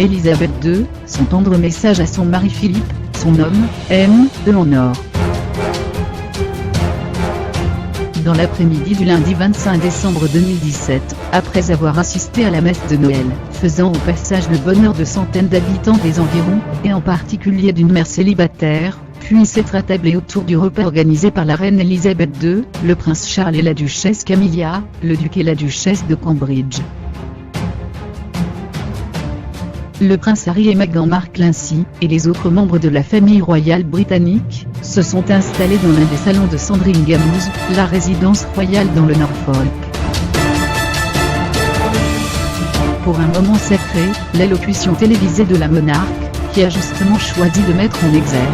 Élisabeth II, son tendre message à son mari Philippe, son homme, M. E en or. Dans l'après-midi du lundi 25 décembre 2017, après avoir assisté à la messe de Noël, faisant au passage le bonheur de centaines d'habitants des environs, et en particulier d'une mère célibataire, puis s'être attablé autour du repas organisé par la reine Élisabeth II, le prince Charles et la duchesse Camilla, le duc et la duchesse de Cambridge. Le prince Harry et Meghan Markle ainsi, et les autres membres de la famille royale britannique, se sont installés dans l'un des salons de Sandringham House, la résidence royale dans le Norfolk. Pour un moment sacré, l'allocution télévisée de la monarque, qui a justement choisi de mettre en exergue,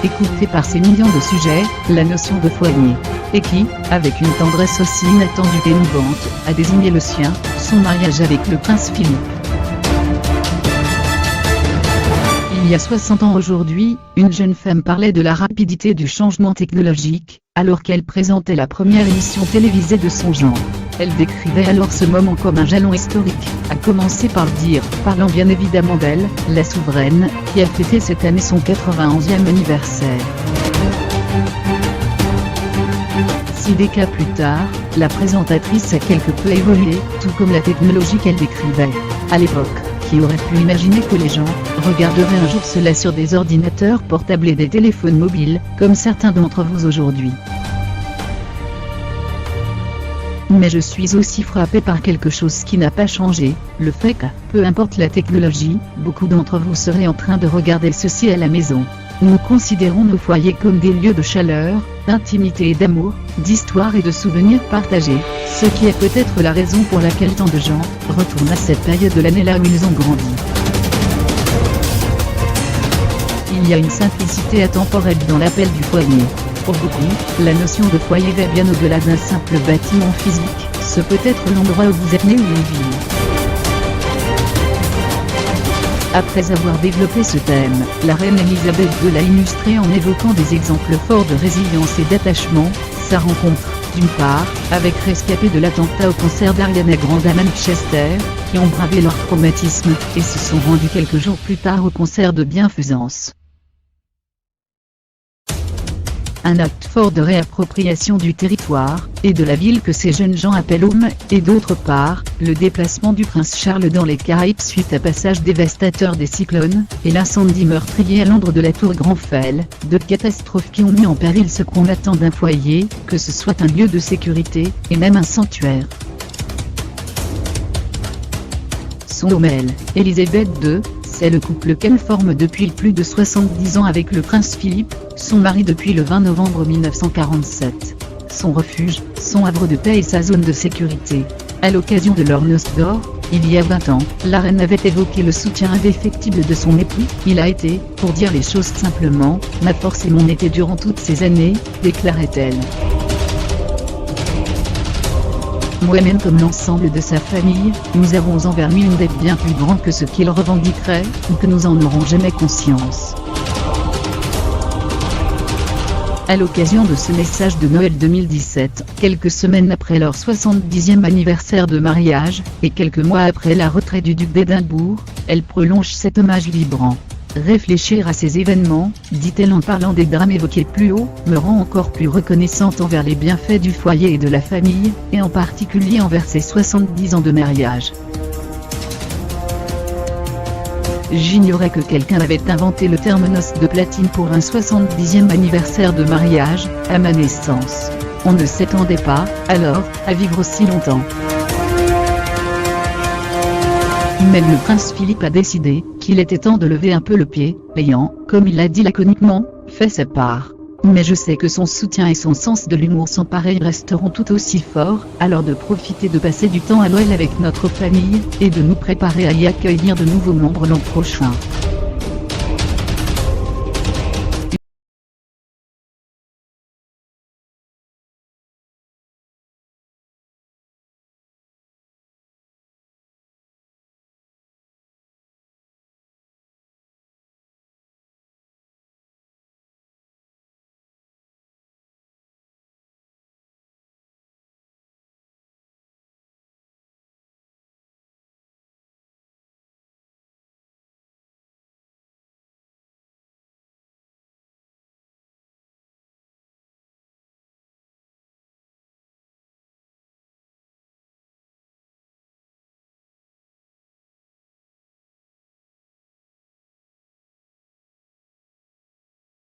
écoutée par ses millions de sujets, la notion de foyer. Et qui, avec une tendresse aussi inattendue qu'émouvante, a désigné le sien, son mariage avec le prince Philippe. Il y a 60 ans aujourd'hui, une jeune femme parlait de la rapidité du changement technologique, alors qu'elle présentait la première émission télévisée de son genre. Elle décrivait alors ce moment comme un jalon historique, à commencer par le dire, parlant bien évidemment d'elle, la souveraine, qui a fêté cette année son 91e anniversaire. 6 décades plus tard, la présentatrice a quelque peu évolué, tout comme la technologie qu'elle décrivait. À l'époque, qui aurait pu imaginer que les gens regarderaient un jour cela sur des ordinateurs portables et des téléphones mobiles, comme certains d'entre vous aujourd'hui. Mais je suis aussi frappé par quelque chose qui n'a pas changé, le fait que, peu importe la technologie, beaucoup d'entre vous seraient en train de regarder ceci à la maison. Nous considérons nos foyers comme des lieux de chaleur, d'intimité et d'amour, d'histoire et de souvenirs partagés, ce qui est peut-être la raison pour laquelle tant de gens retournent à cette période de l'année là où ils ont grandi. Il y a une simplicité atemporelle dans l'appel du foyer. Pour beaucoup, la notion de foyer va bien au-delà d'un simple bâtiment physique, ce peut être l'endroit où vous êtes né ou une ville. Après avoir développé ce thème, la reine Élisabeth II l'a illustré en évoquant des exemples forts de résilience et d'attachement. Sa rencontre, d'une part, avec rescapés de l'attentat au concert d'Ariana Grande à Manchester, qui ont bravé leur traumatisme, et se sont rendus quelques jours plus tard au concert de bienfaisance. Un acte fort de réappropriation du territoire, et de la ville que ces jeunes gens appellent home, et d'autre part, le déplacement du prince Charles dans les Caraïbes suite à passage dévastateur des cyclones, et l'incendie meurtrier à Londres de la tour Grenfell, deux catastrophes qui ont mis en péril ce qu'on attend d'un foyer, que ce soit un lieu de sécurité, et même un sanctuaire. Son homme, Élisabeth II, c'est le couple qu'elle forme depuis plus de 70 ans avec le prince Philippe, son mari depuis le 20 novembre 1947. Son refuge, son havre de paix et sa zone de sécurité. À l'occasion de leur noces d'or, il y a 20 ans, la reine avait évoqué le soutien indéfectible de son époux. Il a été, pour dire les choses simplement, ma force et mon été durant toutes ces années, déclarait-elle. Moi-même comme l'ensemble de sa famille, nous avons envers lui une dette bien plus grande que ce qu'il revendiquerait, ou que nous en aurons jamais conscience. À l'occasion de ce message de Noël 2017, quelques semaines après leur 70e anniversaire de mariage, et quelques mois après la retraite du duc d'Édimbourg, elle prolonge cet hommage vibrant. Réfléchir à ces événements, dit-elle en parlant des drames évoqués plus haut, me rend encore plus reconnaissante envers les bienfaits du foyer et de la famille, et en particulier envers ses 70 ans de mariage. J'ignorais que quelqu'un avait inventé le terme noces de platine pour un 70e anniversaire de mariage, à ma naissance. On ne s'attendait pas, alors, à vivre aussi longtemps. Même le prince Philippe a décidé qu'il était temps de lever un peu le pied, ayant, comme il l'a dit laconiquement, fait sa part. Mais je sais que son soutien et son sens de l'humour sans pareil resteront tout aussi forts, alors de profiter de passer du temps à Noël avec notre famille, et de nous préparer à y accueillir de nouveaux membres l'an prochain.